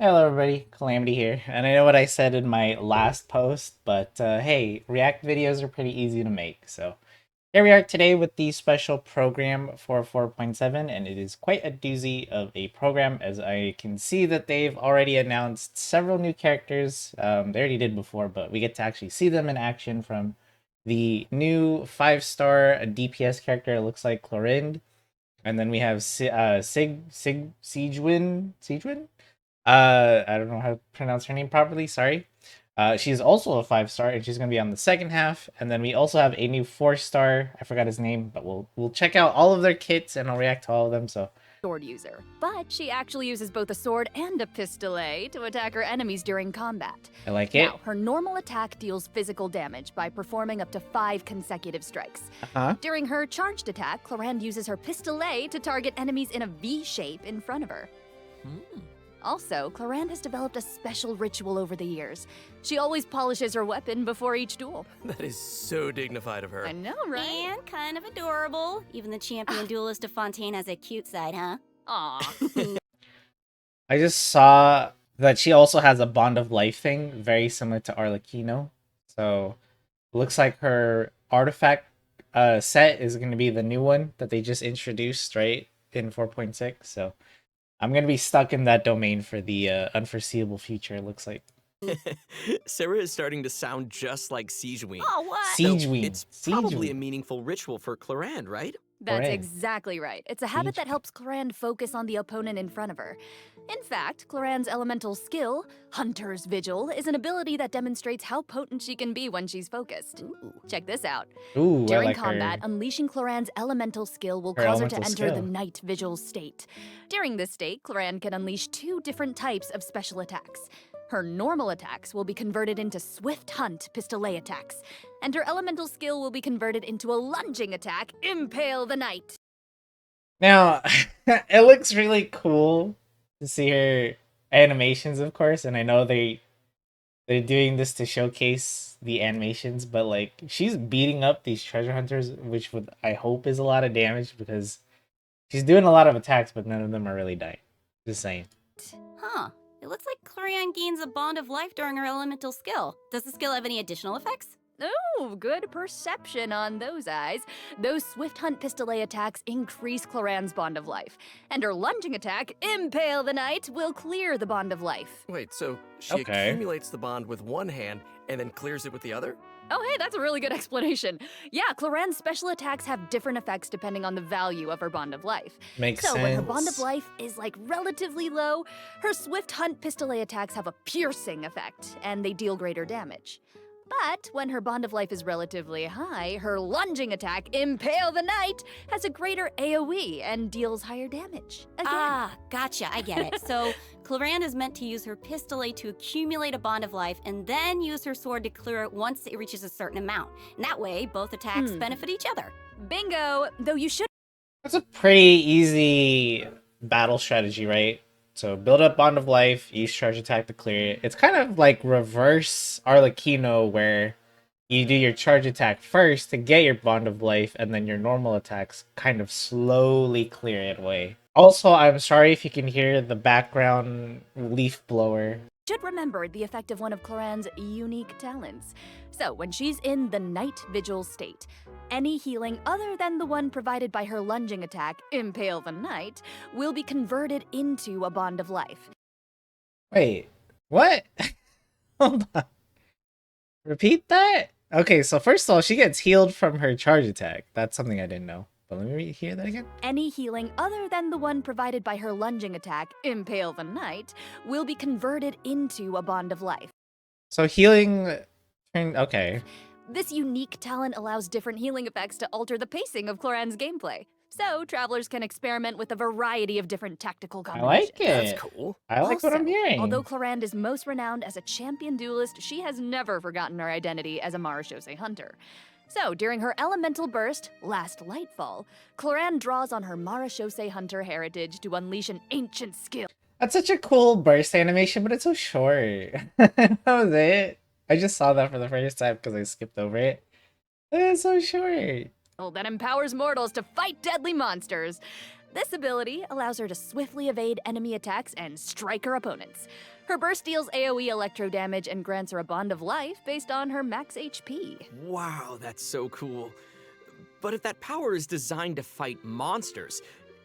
Hello everybody, Calamity here, and I know what I said in my last post, but hey, React videos are pretty easy to make, so here we are today with the special program for 4.7, and it is quite a doozy of a program, as I can see that they've already announced several new characters. They already did before, but we get to actually see them in action from the new 5-star DPS character. It looks like Clorinde, and then we have Sigewinne? I don't know how to pronounce her name properly. Sorry. She's also a 5-star, and she's gonna be on the second half. And then we also have a new 4-star. I forgot his name, but we'll check out all of their kits, and I'll react to all of them. So Sword user, but she actually uses both a sword and a pistolet to attack her enemies during combat. I like it. Now, her normal attack deals physical damage by performing up to 5 consecutive strikes. Uh-huh. During her charged attack, Clorinde uses her pistolet to target enemies in a V shape in front of her. Also, Clorinde has developed a special ritual over the years. She always polishes her weapon before each duel. That is so dignified of her. I know, right? And kind of adorable. Even the champion duelist of Fontaine has a cute side, huh? Aw. I just saw that she also has a Bond of Life thing, very similar to Arlecchino. So looks like her artifact set is going to be the new one that they just introduced, right, in 4.6. So I'm going to be stuck in that domain for the unforeseeable future, it looks like. Sarah is starting to sound just like Sigewinne. Oh, what? Sigewinne. It's probably a Sigewinne. meaningful ritual for Clorinde, right? That's Clorinde. exactly right. It's a habit that Siege. helps Clorinde focus on the opponent in front of her. In fact, Clorinde's elemental skill, Hunter's Vigil, is an ability that demonstrates how potent she can be when she's focused. Ooh. Check this out. Ooh, I During like combat, her. unleashing Clorinde's elemental skill will Her cause her to elemental enter the skill. Night Vigil state. During this state, Clorinde can unleash 2 different types of special attacks. Her normal attacks will be converted into Swift Hunt pistolet attacks, and her elemental skill will be converted into a lunging attack, Impale the Knight. Now, it looks really cool to see her animations, of course, and I know they're doing this to showcase the animations, but like she's beating up these treasure hunters, which would I hope is a lot of damage because she's doing a lot of attacks, but none of them are really dying. Just saying. Huh. It looks like Clorinde gains a bond of life during her elemental skill. Does the skill have any additional effects? Oh, good perception on those eyes. Those Swift Hunt pistolet attacks increase Clorinde's bond of life, and her lunging attack, Impale the Knight, will clear the bond of life. Wait, so she Okay. accumulates the bond with one hand and then clears it with the other? Oh, hey, that's a really good explanation. Yeah, Clorinde's special attacks have different effects depending on the value of her bond of life. Makes So sense. when her bond of life is like relatively low, her Swift Hunt pistolet attacks have a piercing effect, and they deal greater damage. But when her bond of life is relatively high, her lunging attack, Impale the Knight, has a greater AoE and deals higher damage. Again. Ah, gotcha. I get it. So Clorinde is meant to use her pistolet to accumulate a bond of life and then use her sword to clear it once it reaches a certain amount. And that way, both attacks benefit each other. Bingo! Though you should That's a pretty easy battle strategy, right? So build up Bond of Life, use Charge Attack to clear it. It's kind of like reverse Arlecchino, where you do your Charge Attack first to get your Bond of Life, and then your normal attacks kind of slowly clear it away. Also, I'm sorry if you can hear the background leaf blower. remember the effect of one of Clorinde's unique talents. So, when she's in the Night Vigil state, any healing other than the one provided by her lunging attack, Impale the Knight, will be converted into a bond of life. Wait, what? Hold on. Repeat that? Okay, so first of all, she gets healed from her charge attack. That's something I didn't know. But let me hear that again. Any healing other than the one provided by her lunging attack, Impale the Knight, will be converted into a bond of life. So healing... Okay. This unique talent allows different healing effects to alter the pacing of Clorinde's gameplay. So, travelers can experiment with a variety of different tactical I combinations. like it. That's cool. I like what I'm Also, hearing. Although Clorinde is most renowned as a champion duelist, she has never forgotten her identity as a Marachose hunter. So, during her elemental burst, Last Lightfall, Clorinde draws on her Marachose hunter heritage to unleash an ancient skill. That's such a cool burst animation, but it's so short. That was it. I just saw that for the first time because I skipped over it. It's so short. That empowers mortals to fight deadly monsters. This ability allows her to swiftly evade enemy attacks and strike her opponents. Her burst deals AoE electro damage and grants her a bond of life based on her max HP. Wow, that's so cool. But if that power is designed to fight monsters,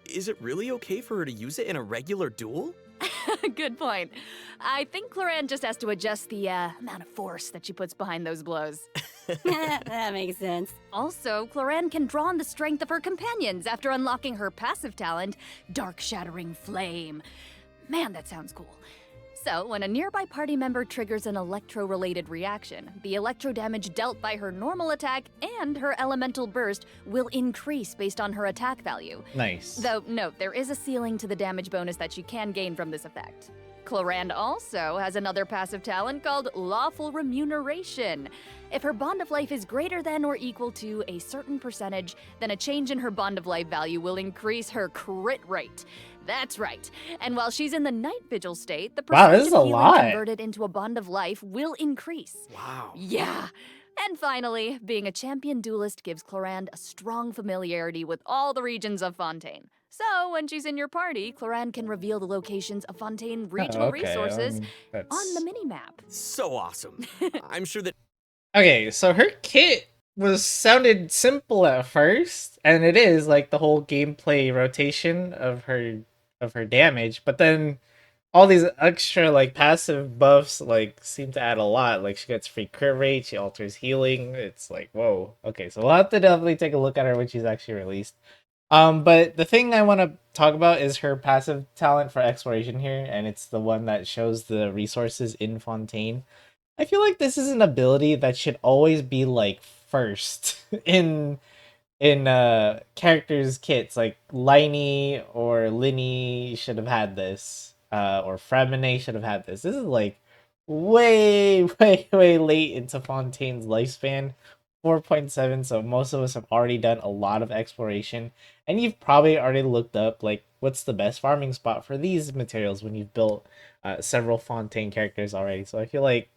is it really okay for her to use it in a regular duel? Good point. I think Clorinde just has to adjust the amount of force that she puts behind those blows. That makes sense. Also, Clorinde can draw on the strength of her companions after unlocking her passive talent, Dark Shattering Flame. Man, that sounds cool. So, when a nearby party member triggers an electro-related reaction, the electro damage dealt by her normal attack and her elemental burst will increase based on her attack value. Nice. Though, note, there is a ceiling to the damage bonus that she can gain from this effect. Clorinde also has another passive talent called Lawful Remuneration. If her bond of life is greater than or equal to a certain percentage, then a change in her bond of life value will increase her crit rate. That's right. And while she's in the night vigil state, the Wow, percentage this is of a healing lot. converted into a bond of life will increase. Wow. Yeah. And finally, being a champion duelist gives Clorinde a strong familiarity with all the regions of Fontaine. So, when she's in your party, Clorinde can reveal the locations of Fontaine regional resources on the mini-map. So awesome. I'm sure that Okay, so her kit sounded simple at first, and it is like the whole gameplay rotation of her damage, but then all these extra like passive buffs like seem to add a lot. Like she gets free crit rate, she alters healing. It's like, whoa. Okay, so we'll have to definitely take a look at her when she's actually released. But the thing I want to talk about is her passive talent for exploration here, and it's the one that shows the resources in Fontaine. I feel like this is an ability that should always be like first in characters' kits. Like Liney or Linny should have had this, or Fremine should have had this. This is like way way late into Fontaine's lifespan. 4.7, so most of us have already done a lot of exploration, and you've probably already looked up like what's the best farming spot for these materials when you've built several Fontaine characters already. So I feel like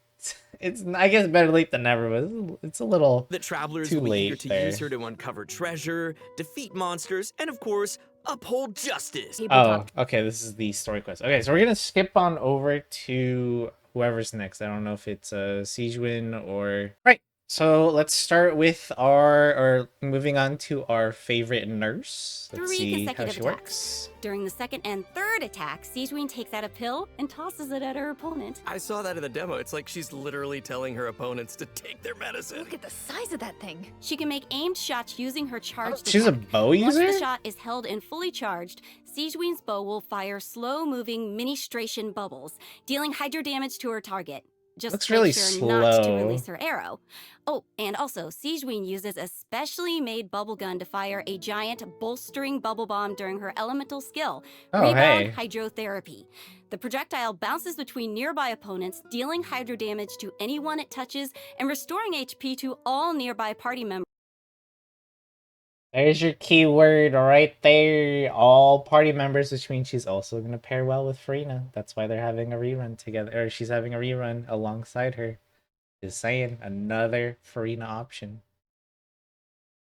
it's, I guess, better late than never, but it's a little the travelers too will be eager late to there. use her to uncover treasure, defeat monsters, and of course, uphold justice. Oh, okay, this is the story quest. Okay, so we're gonna skip on over to whoever's next. I don't know if it's Sigewinne or... Right, so let's start with or moving on to our favorite nurse. Let's 3 see how consecutive she attacks. works. During the second and third attack, Sigewinne takes out a pill and tosses it at her opponent. I saw that in the demo. It's like she's literally telling her opponents to take their medicine. Look at the size of that thing. She can make aimed shots using her charged She's a attack. bow Once user? the shot is held and fully charged, Sigewinne's bow will fire slow-moving ministration bubbles, dealing hydro damage to her target. Just Looks make really sure not to slow. release her arrow. Oh, and also, Sigewinne uses a specially made bubble gun to fire a giant bolstering bubble bomb during her elemental skill, Oh, Rebound hey. Hydrotherapy. The projectile bounces between nearby opponents, dealing hydro damage to anyone it touches and restoring HP to all nearby party members. There's your keyword right there. All party members, which means she's also going to pair well with Farina. That's why they're having a rerun together, or she's having a rerun alongside her. Just saying, another Farina option.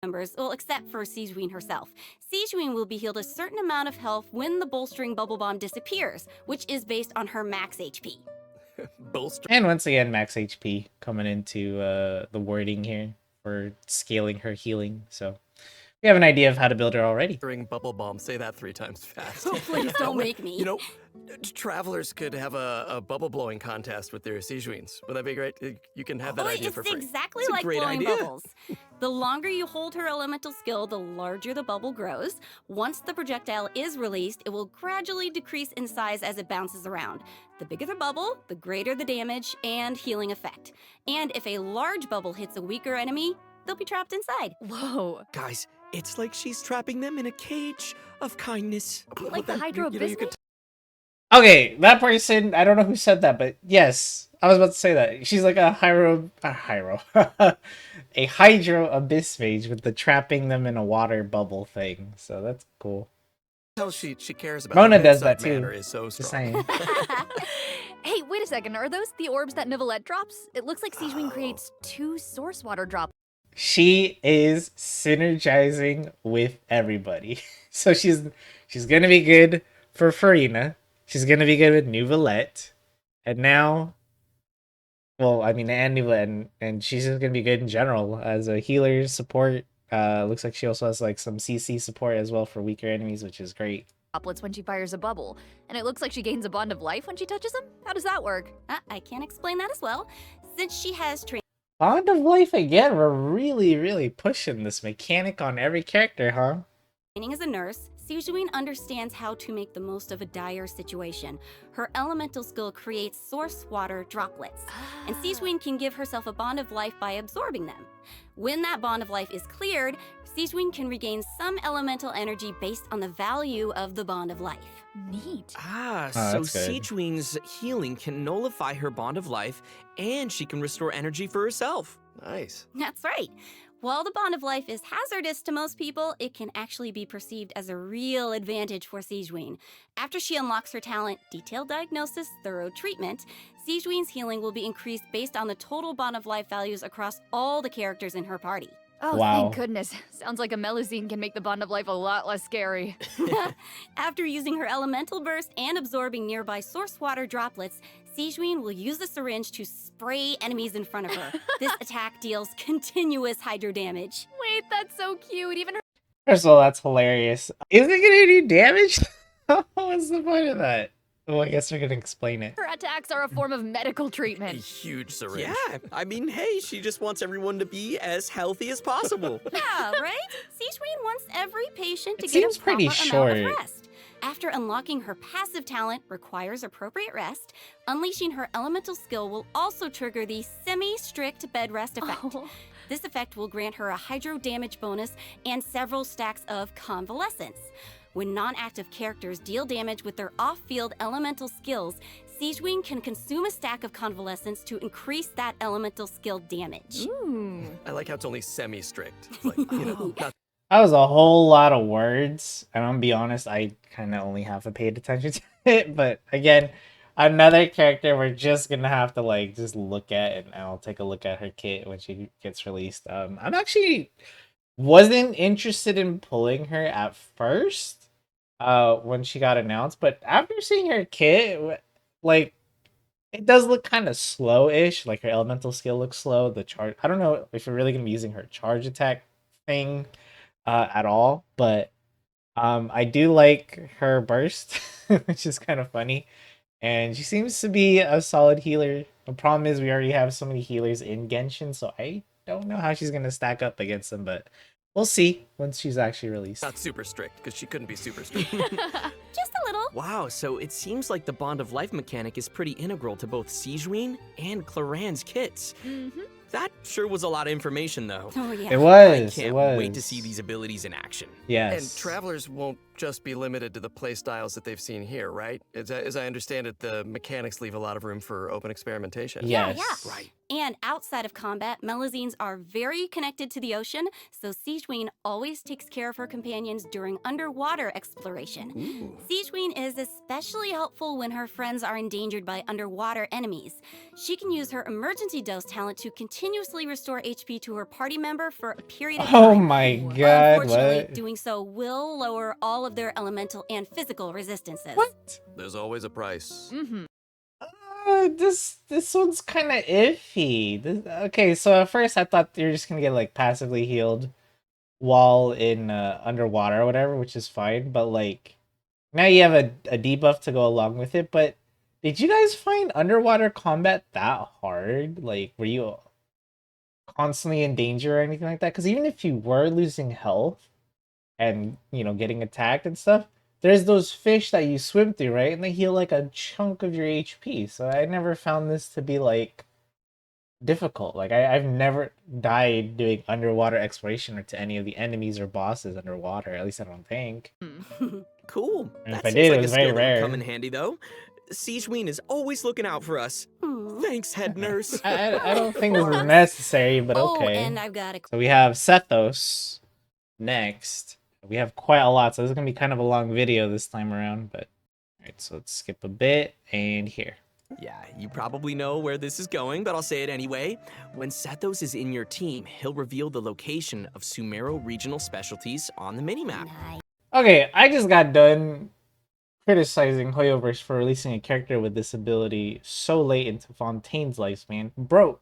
Well, except for Sigewinne herself. Sigewinne will be healed a certain amount of health when the bolstering bubble bomb disappears, which is based on her max HP. Bolster. And once again, max HP coming into the wording here for scaling her healing. So we have an idea of how to build her already. During bubble bomb, say that 3 times fast. Oh, please don't make me. You know, travelers could have a bubble blowing contest with their Sigewinnes. Would that be great? You can have that idea for free. It's exactly It's a like great blowing idea. bubbles. The longer you hold her elemental skill, the larger the bubble grows. Once the projectile is released, it will gradually decrease in size as it bounces around. The bigger the bubble, the greater the damage and healing effect. And if a large bubble hits a weaker enemy, they'll be trapped inside. Whoa. Guys, it's like she's trapping them in a cage of kindness. Like the Hydro Bismuth? Okay, that person, I don't know who said that, but yes, I was about to say that. She's like a a hydro abyss mage with the trapping them in a water bubble thing. So that's cool. How she cares about Mona her does that manner too. is so Just strong. saying. Hey, wait a second. Are those the orbs that Nivelette drops? It looks like Sigewinne creates 2 source water drops. She is synergizing with everybody. So she's She's gonna be good for Farina. She's gonna be good with Nuvolette. And now, well, I mean, and Nuvolette, and she's just gonna be good in general as a healer support. Looks like she also has like some CC support as well for weaker enemies, which is great. Droplets when she fires a bubble, and it looks like she gains a bond of life when she touches them. How does that work? I can explain that as well. Since she has Bond of Life again. We're really pushing this mechanic on every character, huh? training as a nurse, Sigewinne understands how to make the most of a dire situation. Her elemental skill creates source water droplets, and Sigewinne can give herself a bond of life by absorbing them. When that bond of life is cleared, Sigewinne can regain some elemental energy based on the value of the bond of life. Neat. Ah, Oh, so that's good. Sigewinne's healing can nullify her bond of life, and she can restore energy for herself. Nice. That's right. While the bond of life is hazardous to most people, it can actually be perceived as a real advantage for Sigewinne. After she unlocks her talent, Detailed Diagnosis, Thorough Treatment, Sigewinne's healing will be increased based on the total bond of life values across all the characters in her party. Oh, Wow. thank goodness. Sounds like a Melusine can make the bond of life a lot less scary. After using her elemental burst and absorbing nearby source water droplets, Sigewinne will use the syringe to spray enemies in front of her. This attack deals continuous hydro damage. Wait, that's so cute. Even her First of all, that's hilarious. Isn't it gonna do damage? What's the point of that? Well, I guess we're gonna explain it. attacks are a form of medical A treatment. huge syringe. Yeah, I mean, hey, she just wants everyone to be as healthy as possible. Yeah, right? Sigewinne wants every patient to It get seems a proper pretty amount short. of rest. After unlocking her passive talent requires appropriate rest, unleashing her elemental skill will also trigger the semi-strict bed rest effect. Oh. This effect will grant her a hydro damage bonus and several stacks of convalescence. When non-active characters deal damage with their off-field elemental skills, Sigewinne can consume a stack of convalescence to increase that elemental skill damage. Ooh. I like how it's only semi-strict. It's like, you know, not That was a whole lot of words. And I'm gonna be honest, I kind of only half paid attention to it. But again, another character we're just gonna have to like just look at, and I'll take a look at her kit when she gets released. I'm actually wasn't interested in pulling her at first, when she got announced, but after seeing her kit, like it does look kind of slow-ish. Like her elemental skill looks slow. The charge, I don't know if you're really gonna be using her charge attack thing at all, but I do like her burst, which is kind of funny, and she seems to be a solid healer. The problem is we already have so many healers in Genshin, so I don't know how she's gonna stack up against them, but we'll see once she's actually released. not super strict, because she couldn't be super strict. Just a little. Wow, so it seems like the bond of life mechanic is pretty integral to both Sigewinne and Clorinde's kits. Mm-hmm. That sure was a lot of information, though. Oh, yeah. It was. I can't it was. wait to see these abilities in action. Yes. And travelers won't just be limited to the play styles that they've seen here, right? As I understand it, the mechanics leave a lot of room for open experimentation. Yes. Yeah. Right. And outside of combat, Melusines are very connected to the ocean, so Sigewinne always takes care of her companions during underwater exploration. Ooh. Sigewinne is especially helpful when her friends are endangered by underwater enemies. She can use her emergency dose talent to continuously restore HP to her party member for a period of Oh time. my god, Unfortunately, what? doing so will lower all of their elemental and physical resistances. What? There's always a price. Mm-hmm. This one's kind of iffy. Okay, so at first I thought you're just gonna get like passively healed while in underwater or whatever, which is fine. But like now you have a debuff to go along with it. But did you guys find underwater combat that hard? Like, were you constantly in danger or anything like that? Because even if you were losing health and getting attacked and stuff, there's those fish that you swim through, right? And they heal like a chunk of your HP. So I never found this to be like difficult. Like I've never died doing underwater exploration or to any of the enemies or bosses underwater. At least I don't think. Cool. And if That I seems did, it like was a very skill that would rare. come in handy, though. Sigewinne is always looking out for us. Hmm. Thanks, head nurse. I don't think this is necessary, but Oh, okay. and I've got a So we have Sethos next. We have quite a lot, so this is gonna be kind of a long video this time around. But all right, so let's skip a bit and here. Yeah, you probably know where this is going, but I'll say it anyway. When Sethos is in your team, he'll reveal the location of Sumeru Regional Specialties on the minimap. Nice. Okay, I just got done criticizing Hoyoverse for releasing a character with this ability so late into Fontaine's lifespan. Bro,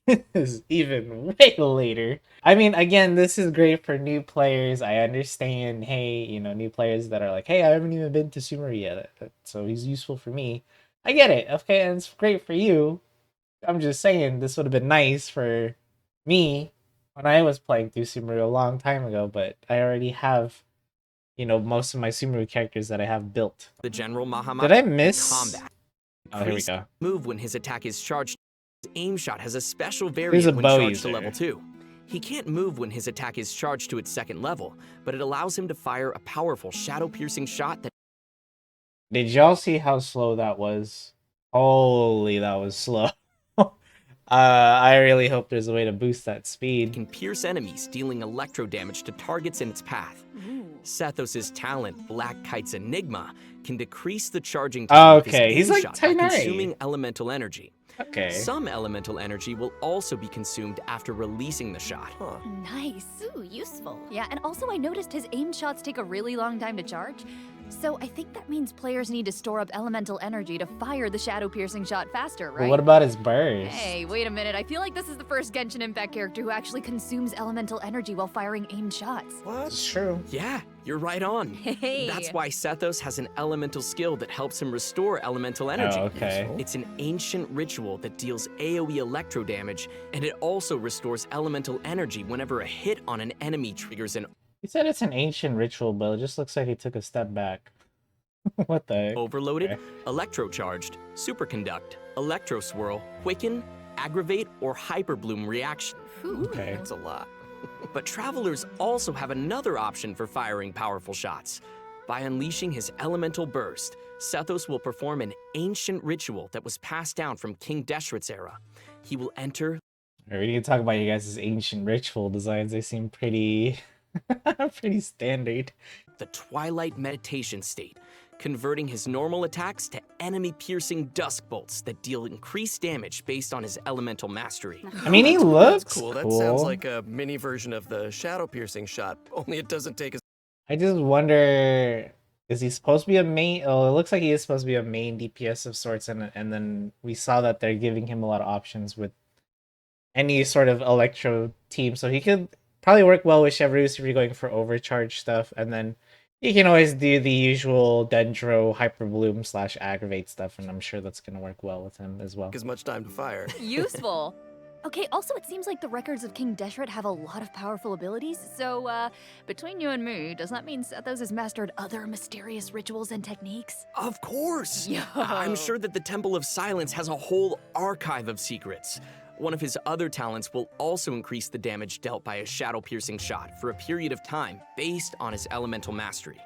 this is even way later. I mean, again, this is great for new players. I understand, hey, new players that are like, hey, I haven't even been to Sumeru yet, so he's useful for me. I get it, okay, and it's great for you. I'm just saying, this would have been nice for me when I was playing through Sumeru a long time ago, but I already have most of my Sumeru characters that I have built. The General Mahamaya Did I in miss? combat. Oh, here we Increase go. move when his attack is charged. His aim shot has a special There's a variant when bow charged to user. level 2. He can't move when his attack is charged to its second level, but it allows him to fire a powerful shadow-piercing shot that Did y'all see how slow that was? Holy, that was slow. I really hope there's a way to boost that speed. can pierce enemies, dealing electro damage to targets in its path. Sethos' talent, Black Kite's Enigma, can decrease the charging time of his Okay, aim he's like shot by Tainari. consuming elemental energy. Okay. Some elemental energy will also be consumed after releasing the shot. Nice. Ooh, useful. Yeah, and also I noticed his aim shots take a really long time to charge. So I think that means players need to store up elemental energy to fire the shadow-piercing shot faster, But right? what about his burst? Hey, wait a minute. I feel like this is the first Genshin Impact character who actually consumes elemental energy while firing aimed shots. It's true. Yeah, you're right on. Hey. That's why Sethos has an elemental skill that helps him restore elemental energy. Oh, okay. It's an ancient ritual that deals AoE electro damage, and it also restores elemental energy whenever a hit on an enemy triggers an He said it's an ancient ritual, but it just looks like he took a step back. What the heck? overloaded, Okay. electrocharged, superconduct, electroswirl, quicken, aggravate, or hyperbloom reaction. Okay. That's a lot. But travelers also have another option for firing powerful shots. By unleashing his elemental burst, Sethos will perform an ancient ritual that was passed down from King Deshret's era. He will enter Alright, we need to talk about you guys' ancient ritual designs. They seem pretty pretty standard. the Twilight meditation state, converting his normal attacks to enemy-piercing dusk bolts that deal increased damage based on his elemental mastery. I mean, he looks That's cool. That sounds like a mini version of the shadow piercing shot, only it doesn't take as I just wonder, is he supposed to be a main? Oh, it looks like he is supposed to be a main DPS of sorts, and then we saw that they're giving him a lot of options with any sort of electro team, so he could probably work well with Chevreuse if you're going for overcharge stuff, and then you can always do the usual Dendro Hyperbloom / aggravate stuff, and I'm sure that's gonna work well with him as well. as much time to fire. Useful. Okay, also it seems like the records of King Deshret have a lot of powerful abilities, so between you and me, does that mean Sethos has mastered other mysterious rituals and techniques? Of course! Yo. I'm sure that the Temple of Silence has a whole archive of secrets. One of his other talents will also increase the damage dealt by a shadow-piercing shot for a period of time based on his elemental mastery.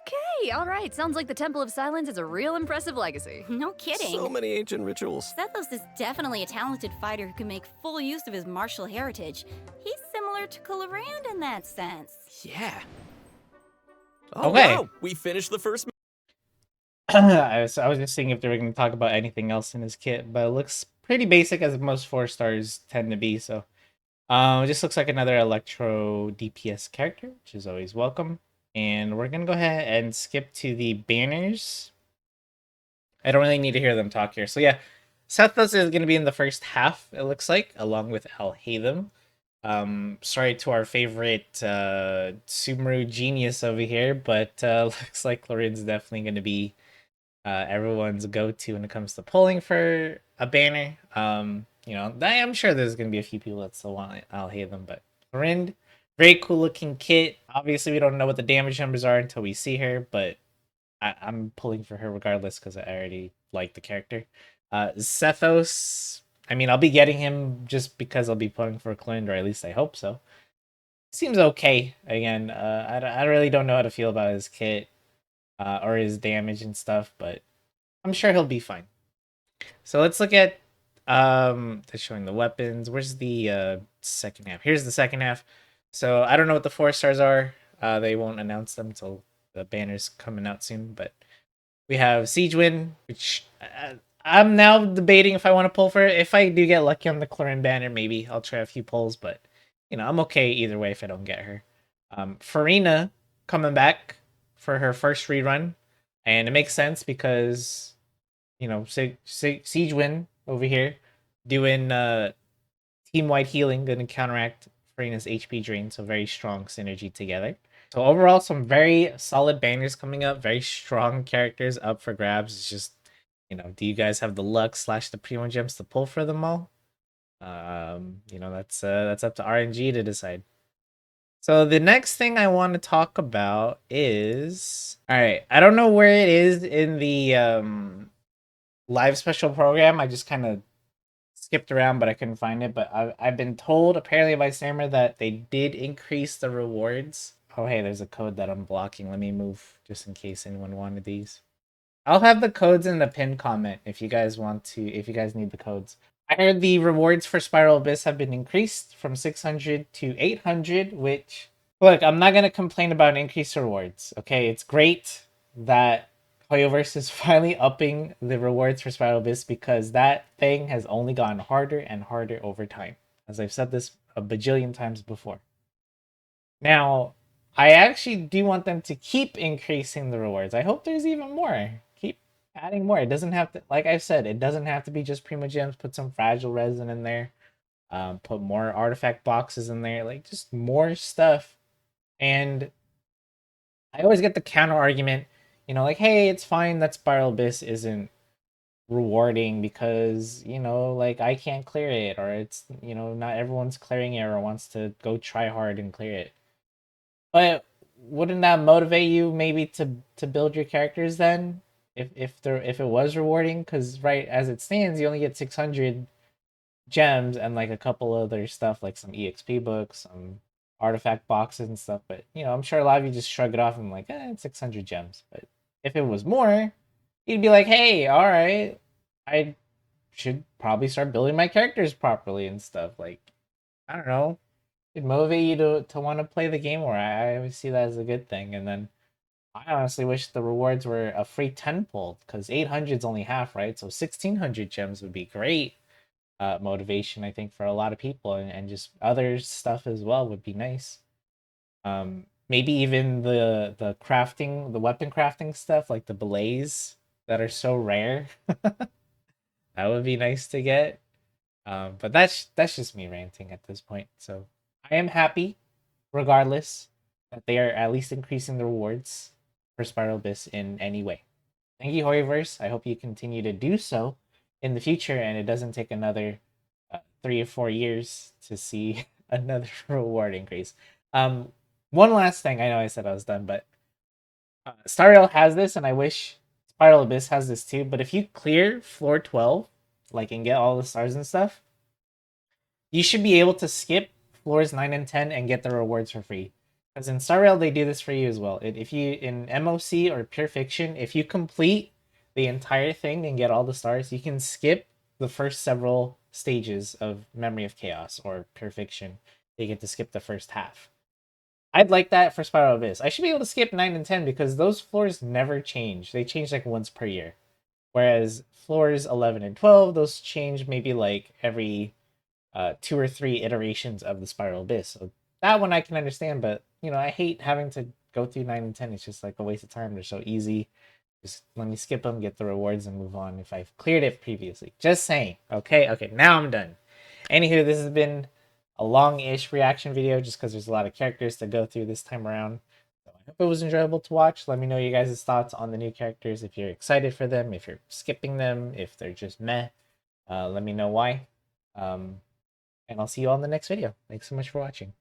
Okay, alright, sounds like the Temple of Silence is a real impressive legacy. No kidding. So many ancient rituals. Sethos is definitely a talented fighter who can make full use of his martial heritage. He's similar to Clorinde in that sense. Yeah. Oh, Okay. wow! We finished the first I was just seeing if they were going to talk about anything else in his kit, but it looks pretty basic as most 4-stars tend to be. So, it just looks like another Electro DPS character, which is always welcome. And we're gonna go ahead and skip to the banners. I don't really need to hear them talk here. So yeah, Sethos is gonna be in the first half. It looks like, along with Alhaitham. Sorry to our favorite Sumeru genius over here, but looks like Clorinde's definitely gonna be everyone's go-to when it comes to pulling for a banner. I'm sure there's gonna be a few people that still want Alhaitham, but Clorinde, very cool looking kit. Obviously, we don't know what the damage numbers are until we see her, but I'm pulling for her regardless because I already like the character. Sethos, I mean, I'll be getting him just because I'll be pulling for Clorinde, or at least I hope so. Seems okay. Again, I really don't know how to feel about his kit or his damage and stuff, but I'm sure he'll be fine. So let's look at they're showing the weapons. Where's the second half? Here's the second half. So I don't know what the 4-stars are. They won't announce them till the banner's coming out soon. But we have Sigewinne, which I'm now debating if I want to pull for it. If I do get lucky on the Clorinde banner, maybe I'll try a few pulls. But I'm okay either way if I don't get her. Farina coming back for her first rerun, and it makes sense because you know Sigewinne over here doing team wide healing, gonna counteract Farina's HP drain, so very strong synergy together. So overall, some very solid bangers coming up, very strong characters up for grabs. It's just, you know, do you guys have the luck slash the primo gems to pull for them all? You know, that's up to RNG to decide. So the next thing I want to talk about is, all right, I don't know where it is in the live special program. I just kind of skipped around, but I couldn't find it. But I've been told apparently by Sammer that they did increase the rewards. Oh, hey, there's a code that I'm blocking. Let me move just in case anyone wanted these. I'll have the codes in the pin comment if you guys want to, if you guys need the codes. I heard the rewards for Spiral Abyss have been increased from 600 to 800, which, look, I'm not going to complain about increased rewards, okay? It's great that Hoyoverse is finally upping the rewards for Spiral Abyss because that thing has only gotten harder and harder over time, as I've said this a bajillion times before. Now, I actually do want them to keep increasing the rewards. I hope there's even more. Keep adding more. It doesn't have to, like I've said, it doesn't have to be just Primo Gems. Put some Fragile Resin in there. Put more artifact boxes in there. Like, just more stuff. And I always get the counter argument, you know, like, hey, it's fine that Spiral Abyss isn't rewarding because, you know, like, I can't clear it, or it's, you know, not everyone's clearing it or wants to go try hard and clear it. But wouldn't that motivate you maybe to build your characters then? If it was rewarding, because right as it stands, you only get 600 gems and like a couple other stuff like some EXP books, some artifact boxes and stuff. But you know, I'm sure a lot of you just shrug it off and like, it's 600 gems. But if it was more, you'd be like, hey, all right, I should probably start building my characters properly and stuff. Like, I don't know, it motivate you to want to play the game more. I always see that as a good thing. And then I honestly wish the rewards were a free tenfold because 800 is only half, right? So 1600 gems would be great motivation, I think, for a lot of people, and just other stuff as well would be nice. Maybe even the crafting, the weapon crafting stuff, like the belays that are so rare. That would be nice to get. But that's just me ranting at this point. So I am happy, regardless, that they are at least increasing the rewards for Spiral Abyss in any way. Thank you, Hoyoverse. I hope you continue to do so in the future, and it doesn't take another 3 or 4 years to see another reward increase. One last thing. I know I said I was done, but Stariel has this, and I wish Spiral Abyss has this too. But if you clear floor 12, like, and get all the stars and stuff, you should be able to skip floors 9 and 10 and get the rewards for free. Because in Stariel, they do this for you as well. If you, in MOC or Pure Fiction, if you complete the entire thing and get all the stars, you can skip the first several stages of Memory of Chaos or Pure Fiction. You get to skip the first half. I'd like that for Spiral Abyss. I should be able to skip 9 and 10 because those floors never change. They change like once per year. Whereas floors 11 and 12, those change maybe like every 2 or 3 iterations of the Spiral Abyss. So that one I can understand, but you know, I hate having to go through 9 and 10. It's just like a waste of time. They're so easy. Just let me skip them, get the rewards, and move on if I've cleared it previously. Just saying. Okay, now I'm done. Anywho, this has been a long-ish reaction video just because there's a lot of characters to go through this time around. So I hope it was enjoyable to watch. Let me know you guys' thoughts on the new characters, if you're excited for them, if you're skipping them, if they're just meh. Let me know why. And I'll see you all in the next video. Thanks so much for watching.